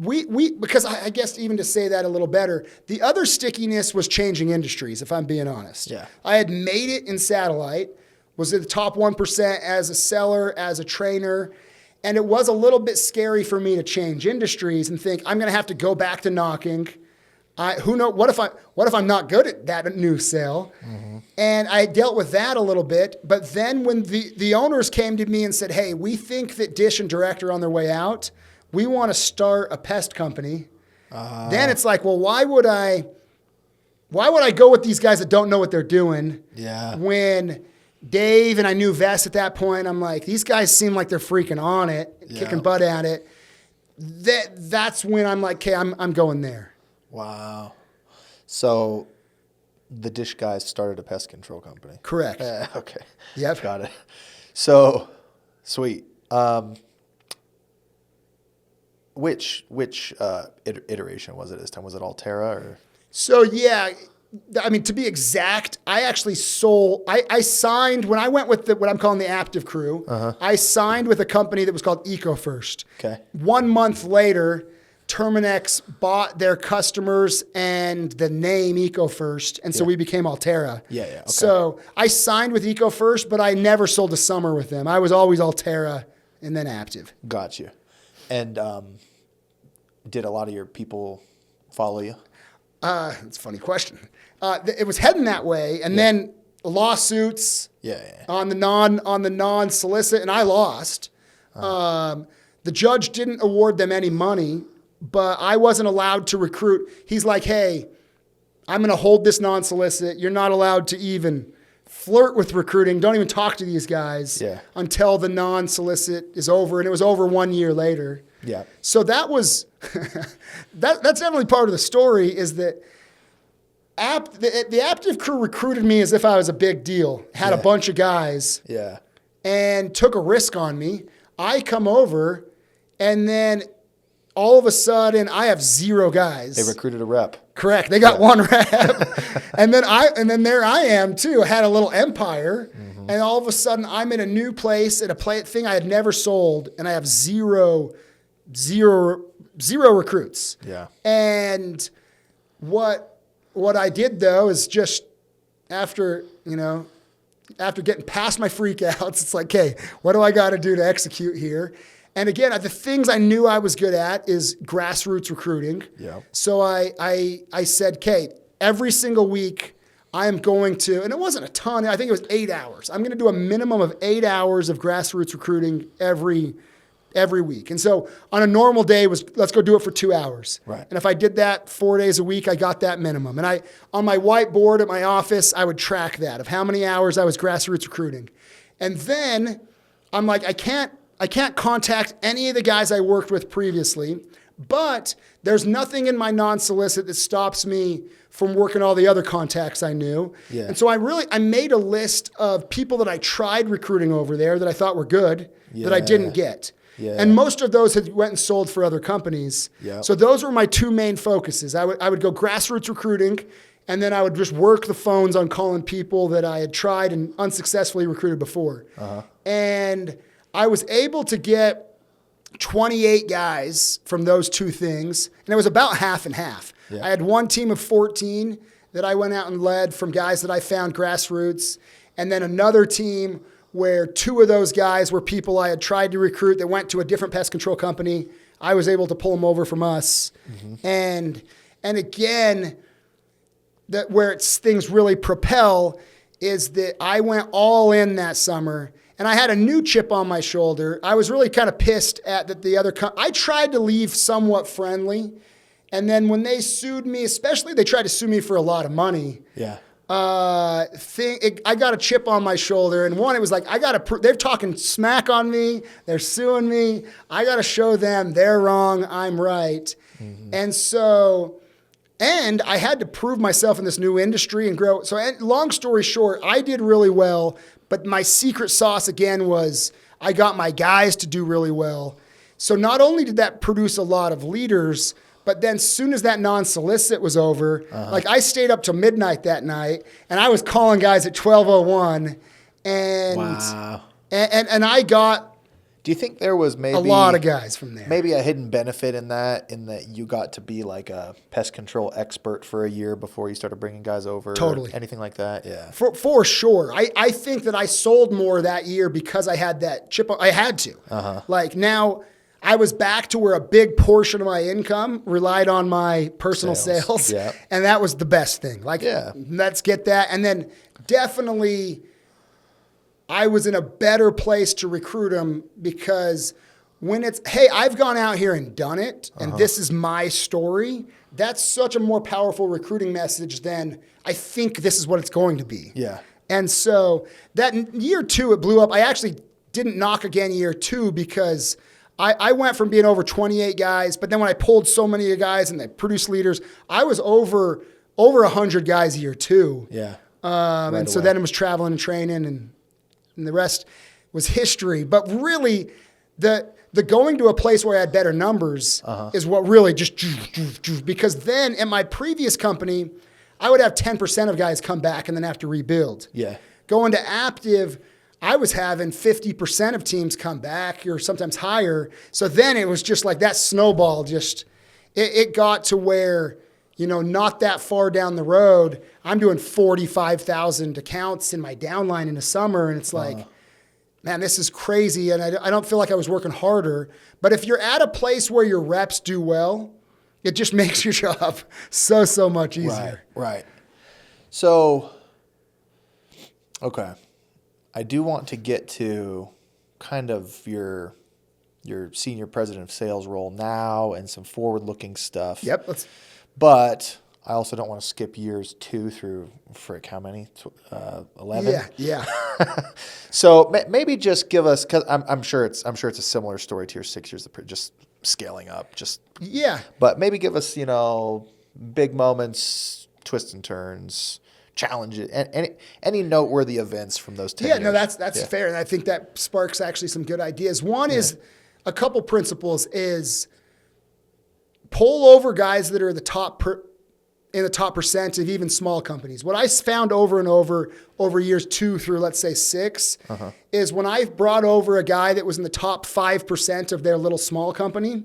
because I guess even to say that a little better, the other stickiness was changing industries, if I'm being honest. Yeah. I had made it in satellite, was in the top 1% as a seller, as a trainer, and it was a little bit scary for me to change industries and think I'm going to have to go back to knocking. Who knows? What if I'm not good at that new sale? Mm-hmm. And I dealt with that a little bit. But then when the owners came to me and said, "Hey, we think that Dish and Direct are on their way out. We want to start a pest company." Then it's like, well, why would I go with these guys that don't know what they're doing? Yeah. When Dave and I knew Vess at that point, I'm like, these guys seem like they're freaking on it, kicking butt at it. That's when I'm like, okay, I'm going there. Wow. So the Dish guys started a pest control company. Correct. Okay. Yep. Got it. So sweet. Which iteration was it this time? Was it Altera or? So yeah, I mean, to be exact, I actually I signed when I went with what I'm calling the Aptive crew. I signed with a company that was called EcoFirst. Okay. 1 month later, Terminex bought their customers and the name EcoFirst, and so we became Altera. Yeah. Okay. So I signed with EcoFirst, but I never sold a summer with them. I was always Altera and then Aptive. Got you. And did a lot of your people follow you? It's a funny question. It was heading that way, and then lawsuits on the non-solicit, and I lost. The judge didn't award them any money, but I wasn't allowed to recruit. He's like, "Hey, I'm going to hold this non-solicit. You're not allowed to even flirt with recruiting. Don't even talk to these guys until the non-solicit is over." And it was over 1 year later. Yeah. So that was that's definitely part of the story. Is that the Aptive crew recruited me as if I was a big deal. Had a bunch of guys. Yeah. And took a risk on me. I come over, and then all of a sudden I have 0 guys. They recruited a rep. Correct. They got 1 rep. and then there I am too. I had a little empire. Mm-hmm. And all of a sudden I'm in a new place at a thing I had never sold, and I have zero recruits. Yeah. And what I did though is just after getting past my freakouts, it's like, okay, what do I got to do to execute here? And again, the things I knew I was good at is grassroots recruiting. Yeah. So I said, okay, every single week I am going to, and it wasn't a ton, I think it was 8 hours. I'm going to do a minimum of 8 hours of grassroots recruiting every week. And so on a normal day was, let's go do it for 2 hours. Right. And if I did that 4 days a week, I got that minimum. And on my whiteboard at my office, I would track that of how many hours I was grassroots recruiting. And then I'm like, I can't contact any of the guys I worked with previously, but there's nothing in my non-solicit that stops me from working all the other contacts I knew. Yeah. And so I made a list of people that I tried recruiting over there that I thought were good, that I didn't get. Yeah. And most of those had went and sold for other companies. Yep. So those were my 2 main focuses. I would go grassroots recruiting, and then I would just work the phones on calling people that I had tried and unsuccessfully recruited before. And I was able to get 28 guys from those 2 things, and it was about half and half. Yeah. I had one team of 14 that I went out and led from guys that I found grassroots, and then another team where 2 of those guys were people I had tried to recruit that went to a different pest control company. I was able to pull them over from us. Mm-hmm. And again, where things really propel is that I went all in that summer. And I had a new chip on my shoulder. I was really kind of pissed at that I tried to leave somewhat friendly. And then when they sued me, especially they tried to sue me for a lot of money. Yeah. I got a chip on my shoulder. And one, it was like, they're talking smack on me. They're suing me. I got to show them they're wrong. I'm right. Mm-hmm. And so, and I had to prove myself in this new industry and grow. So long story short, I did really well. But my secret sauce, again, was I got my guys to do really well. So not only did that produce a lot of leaders, but then as soon as that non-solicit was over, like I stayed up till midnight that night, and I was calling guys at 12:01. And, wow. and I got Do you think there was maybe a lot of guys from there? maybe a hidden benefit in that you got to be like a pest control expert for a year before you started bringing guys over? Totally. Anything like that? Yeah. For sure. I think that I sold more that year because I had that chip. I had to. Like now I was back to where a big portion of my income relied on my personal sales. Yeah. And that was the best thing. Like, let's get that. And then definitely I was in a better place to recruit them because when it's, hey, I've gone out here and done it, and this is my story, that's such a more powerful recruiting message than I think this is what it's going to be. Yeah. And so that year 2, it blew up. I actually didn't knock again year 2 because I went from being over 28 guys, but then when I pulled so many guys and they produced leaders, I was over 100 guys year 2. Yeah. And so then it was traveling and training and the rest was history. But really, the going to a place where I had better numbers is what really just because then at my previous company, I would have 10% of guys come back and then have to rebuild. Yeah. Going to Aptive, I was having 50% of teams come back or sometimes higher. So then it was just like that snowball just, it got to where, not that far down the road, I'm doing 45,000 accounts in my downline in the summer. And it's like, man, this is crazy. And I don't feel like I was working harder. But if you're at a place where your reps do well, it just makes your job so much easier. Right. So, okay. I do want to get to kind of your senior president of sales role now and some forward-looking stuff. Yep. But I also don't want to skip years 2 through, how many? 11? Yeah. So maybe just give us, because I'm sure it's a similar story to your 6 years of just scaling up. But maybe give us, big moments, twists and turns, challenges, and any noteworthy events from those 10 years. Yeah, no, that's fair. And I think that sparks actually some good ideas. One is a couple principles is pull over guys that are in the top percent of even small companies. What I found over and over years 2 through, let's say 6, is when I brought over a guy that was in the top 5% of their little small company,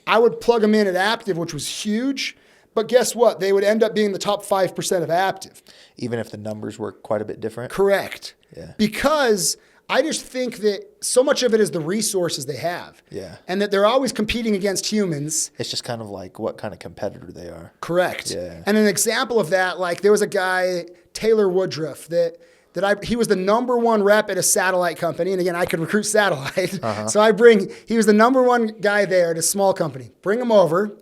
I would plug them in at Aptive, which was huge. But guess what? They would end up being the top 5% of Aptive. Even if the numbers were quite a bit different? Correct. Yeah. Because I just think that so much of it is the resources they have. Yeah. And that they're always competing against humans. It's just kind of like what kind of competitor they are. Correct. Yeah. And an example of that, like there was a guy, Taylor Woodruff, he was the number 1 rep at a satellite company. And again, I could recruit satellite. So he was the number 1 guy there at a small company. Bring him over.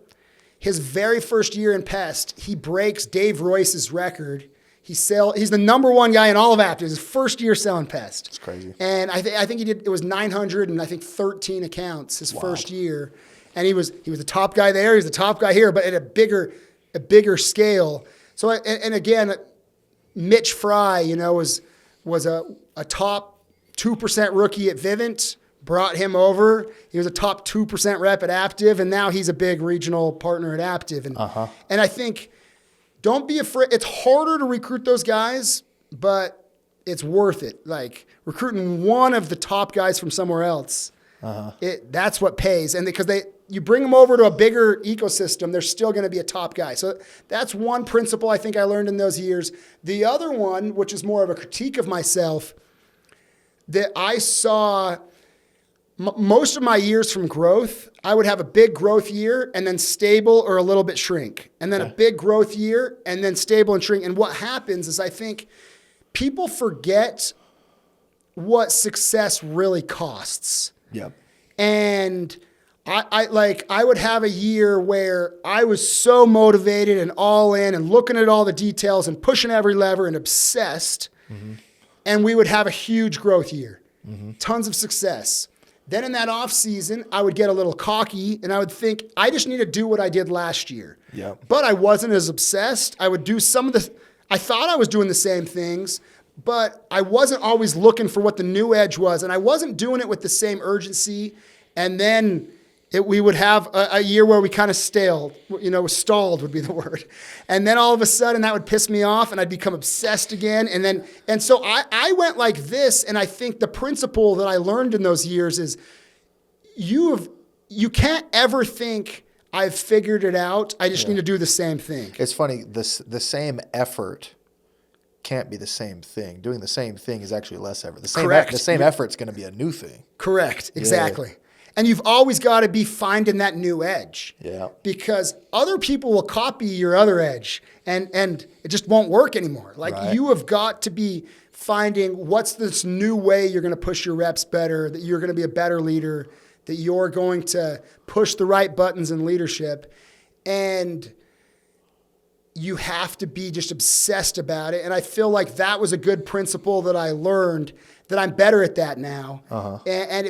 His very first year in pest, he breaks Dave Royce's record. He's the number 1 guy in all of Aptive. His first year selling pest. It's crazy. And I think it was 913 accounts his first year. And he was the top guy there. He was the top guy here, but at a bigger scale. So, and again, Mitch Fry, was a top 2% rookie at Vivint. Brought him over. He was a top 2% rep at Aptive, and now he's a big regional partner at Aptive. And I think, don't be afraid. It's harder to recruit those guys, but it's worth it. Like recruiting one of the top guys from somewhere else, that's what pays. And because you bring them over to a bigger ecosystem, they're still going to be a top guy. So that's one principle I think I learned in those years. The other one, which is more of a critique of myself, that I saw most of my years from growth, I would have a big growth year and then stable or a little bit shrink. And then a big growth year and then stable and shrink. And what happens is I think people forget what success really costs. Yep. And I would have a year where I was so motivated and all in and looking at all the details and pushing every lever and obsessed. And we would have a huge growth year, tons of success. Then in that off season, I would get a little cocky and I would think, I just need to do what I did last year. Yep. But I wasn't as obsessed. I would do I thought I was doing the same things, but I wasn't always looking for what the new edge was. And I wasn't doing it with the same urgency. And then We would have a year where we kind of stalled would be the word. And then all of a sudden that would piss me off and I'd become obsessed again. And so I went like this. And I think the principle that I learned in those years is you can't ever think I've figured it out. I just need to do the same thing. It's funny. The same effort can't be the same thing. Doing the same thing is actually less effort. Correct. The same effort's going to be a new thing. Correct. Exactly. Yeah. And you've always got to be finding that new edge. Yeah. Because other people will copy your other edge and it just won't work anymore. Like you have got to be finding what's this new way you're going to push your reps better, that you're going to be a better leader, that you're going to push the right buttons in leadership. And you have to be just obsessed about it. And I feel like that was a good principle that I learned, that I'm better at that now. Uh-huh.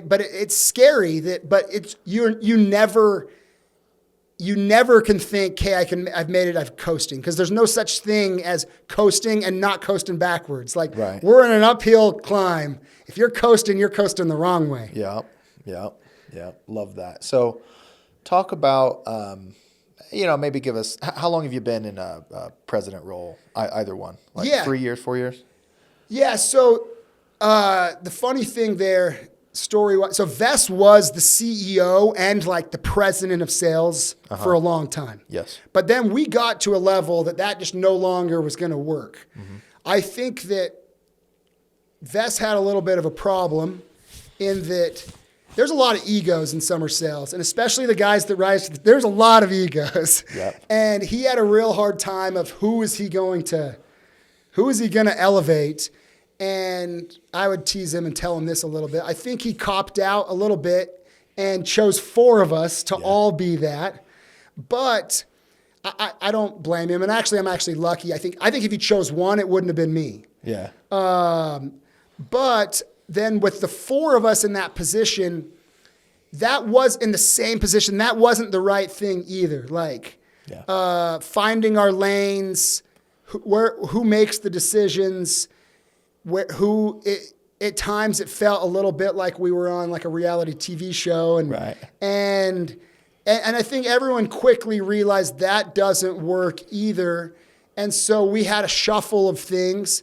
But it's scary but it's you never can think, hey, I've made it, I'm coasting, because there's no such thing as coasting and not coasting backwards. Like we're in an uphill climb. If you're coasting the wrong way. Yeah. Love that. So talk about maybe give us, how long have you been in a president role? Either one, 3 years, 4 years? Yeah. So the funny thing there, story-wise, so Vess was the CEO and like the president of sales for a long time. Yes. But then we got to a level that just no longer was going to work. Mm-hmm. I think that Vess had a little bit of a problem in that there's a lot of egos in summer sales, and especially the guys that rise. There's a lot of egos, and he had a real hard time of who is he going to elevate. And I would tease him and tell him this a little bit. I think he copped out a little bit and chose 4 of us to all be that. But I don't blame him. And actually, I'm actually lucky. I think if he chose 1, it wouldn't have been me. Yeah. But then with the 4 of us in that position, that was in the same position. That wasn't the right thing either. Like finding our lanes, who makes the decisions, at times it felt a little bit like we were on like a reality TV show. And I think everyone quickly realized that doesn't work either. And so we had a shuffle of things.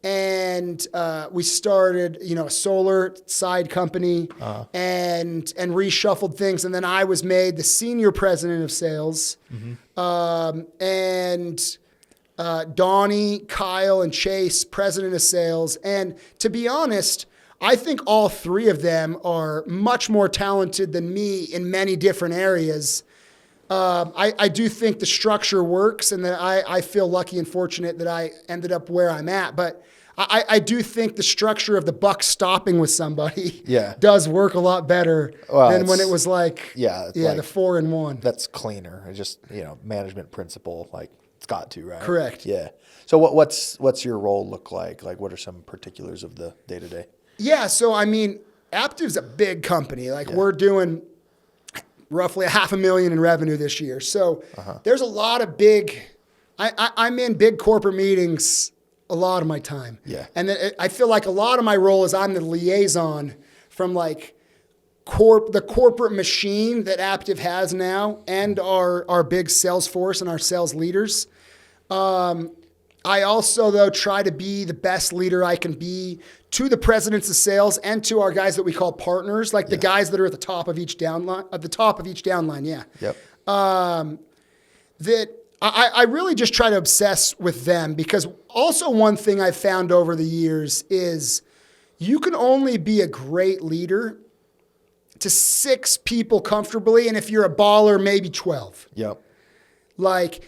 And we started, a solar side company and reshuffled things. And then I was made the senior president of sales. Mm-hmm. And Donnie, Kyle, and Chase, president of sales. And to be honest, I think all 3 of them are much more talented than me in many different areas. I do think the structure works, and that I feel lucky and fortunate that I ended up where I'm at. But I do think the structure of the buck stopping with somebody does work a lot better than when it was the 4 and 1. That's cleaner. It's just, management principle, it's got to, right? Correct. Yeah. So what's your role look like? Like, what are some particulars of the day-to-day? Yeah. So, Aptive's a big company. We're doing roughly $500,000 in revenue this year. So there's a lot of I'm in big corporate meetings a lot of my time. Yeah. And then I feel like a lot of my role is I'm the liaison from the corporate machine that Aptive has now and our big sales force and our sales leaders. I also, though, try to be the best leader I can be to the presidents of sales and to our guys that we call partners, the guys that are at the top of each downline. Yeah. Yep. That I really just try to obsess with them, because also one thing I've found over the years is you can only be a great leader to 6 people comfortably, and if you're a baller, maybe 12. Yep.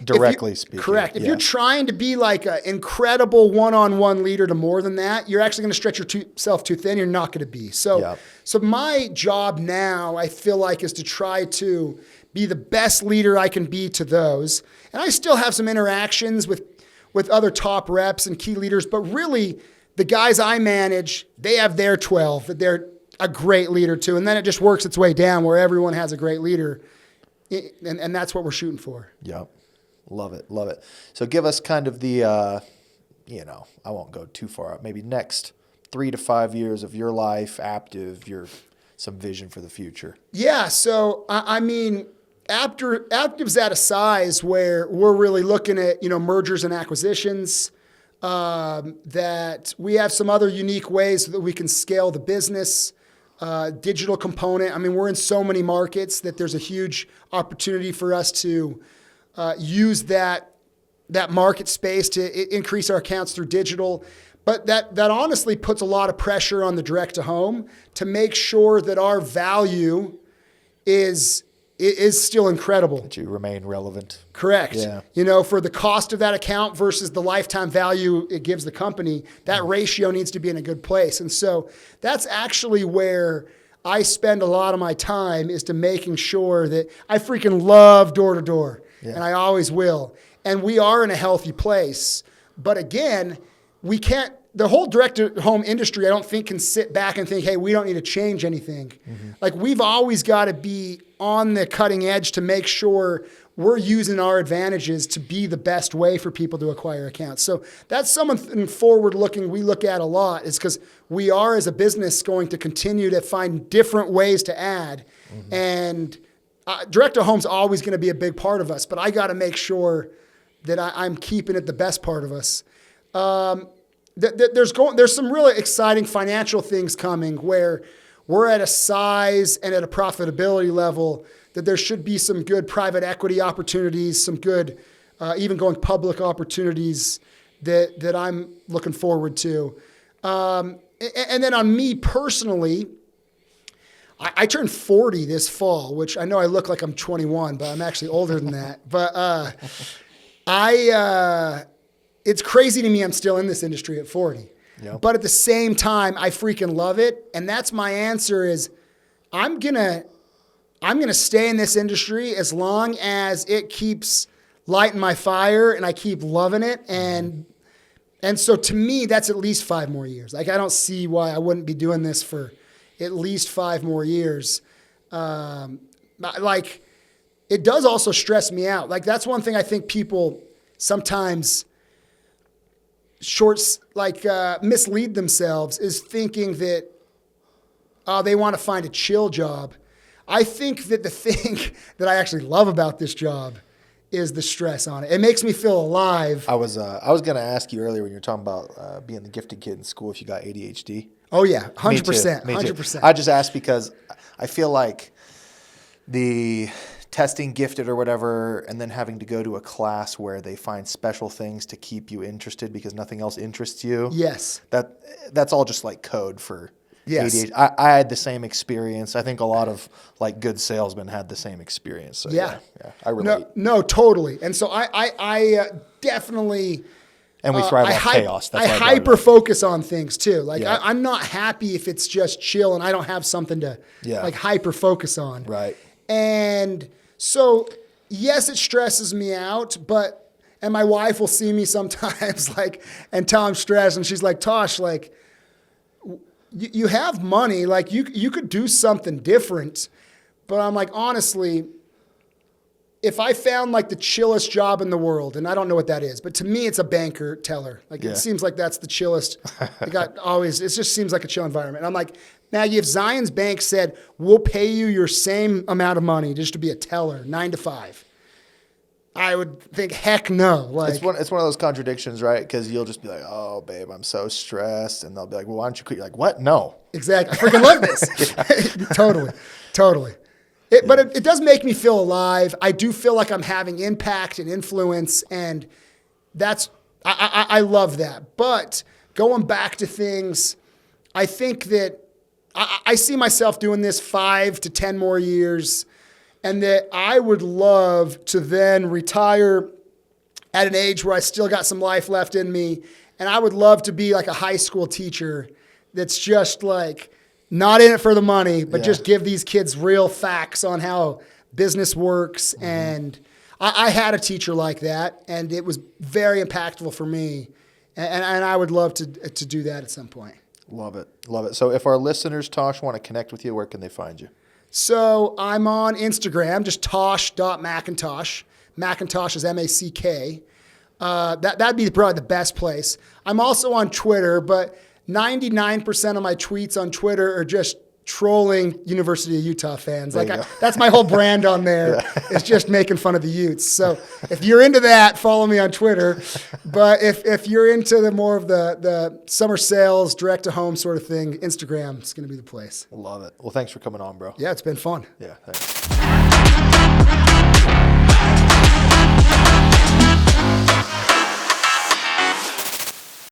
Directly speaking. Correct. If you're trying to be an incredible one-on-one leader to more than that, you're actually going to stretch yourself too thin. You're not going to be. So my job now, I feel like, is to try to be the best leader I can be to those. And I still have some interactions with other top reps and key leaders, but really the guys I manage, they have their 12 that they're a great leader to. And then it just works its way down where everyone has a great leader. And that's what we're shooting for. Yep. Love it. Love it. So give us kind of the, I won't go too far out, maybe next 3 to 5 years of your life, Aptive, your some vision for the future. Yeah. So, I mean, Aptive's at a size where we're really looking at, mergers and acquisitions, that we have some other unique ways that we can scale the business, digital component. I mean, we're in so many markets that there's a huge opportunity for us to use that market space to increase our accounts through digital. But that honestly puts a lot of pressure on the direct to home to make sure that our value is still incredible. That you remain relevant. Correct. Yeah. For the cost of that account versus the lifetime value it gives the company, that ratio needs to be in a good place. And so that's actually where I spend a lot of my time, is to making sure that I freaking love door to door, and I always will. And we are in a healthy place. But again, we can't, the whole direct-to-home industry, I don't think, can sit back and think, hey, we don't need to change anything. Mm-hmm. Like, we've always got to be on the cutting edge to make sure we're using our advantages to be the best way for people to acquire accounts. So that's something forward-looking we look at a lot, is because we are, as a business, going to continue to find different ways to add. Mm-hmm. And direct-to-home is always going to be a big part of us, but I got to make sure that I'm keeping it the best part of us. There's some really exciting financial things coming where we're at a size and at a profitability level that there should be some good private equity opportunities, some good even going public opportunities that I'm looking forward to. And then on me personally, I turned 40 this fall, which I know I look like I'm 21, but I'm actually older than that. But it's crazy to me I'm still in this industry at 40. Yeah. But at the same time, I freaking love it. And that's my answer, is I'm gonna stay in this industry as long as it keeps lighting my fire and I keep loving it. And so to me, that's at least 5 more years. Like, I don't see why I wouldn't be doing this for at least 5 more years. Like, it does also stress me out. Like, that's one thing I think people sometimes mislead themselves, is thinking that they want to find a chill job. I think that the thing that I actually love about this job is the stress on it. It makes me feel alive. I was going to ask you earlier when you were talking about being the gifted kid in school, if you got ADHD. Oh yeah, 100%. 100%. I just asked because I feel like the testing gifted or whatever, and then having to go to a class where they find special things to keep you interested because nothing else interests you. Yes. That's all just like code for yes. ADHD. I had the same experience. I think a lot of like good salesmen had the same experience. So yeah, I relate. No, totally. And so I definitely. And we thrive on chaos. That's I hyper focus on things too. Like I'm not happy if it's just chill and I don't have something to like hyper focus on. Right. And so, yes, it stresses me out, and my wife will see me sometimes and tell I'm stressed, and she's like, Tosh, like, you have money, like you could do something different. But I'm like, honestly, if I found like the chillest job in the world, and I don't know what that is, but to me, it's a banker teller. Like it seems like that's the chillest. It just seems like a chill environment. And I'm like, now if Zion's Bank said, we'll pay you your same amount of money just to be a teller, 9 to 5, I would think, heck no. Like, it's one of those contradictions, right? Because you'll just be like, oh, babe, I'm so stressed. And they'll be like, well, why don't you quit? You're like, what? No. Exactly. I freaking love this. Totally. But it does make me feel alive. I do feel like I'm having impact and influence, and I love that. But going back to things, I think that I see myself doing this 5 to 10 more years, and that I would love to then retire at an age where I still got some life left in me, and I would love to be like a high school teacher that's just like not in it for the money, but just give these kids real facts on how business works. Mm-hmm. And I had a teacher like that, and it was very impactful for me, and I would love to do that at some point. Love it. So if our listeners, Tosh, want to connect with you, where can they find you? So I'm on Instagram, just tosh.mackintosh. Mackintosh is M-A-C-K. That'd be probably the best place. I'm also on Twitter, but 99% of my tweets on Twitter are just trolling University of Utah fans. Like that's my whole brand on there. Is just making fun of the Utes. So if you're into that, follow me on Twitter. But if you're into the more of the summer sales, direct to home sort of thing, Instagram is going to be the place. Love it. Well, thanks for coming on, bro. Yeah, it's been fun. Yeah, thanks.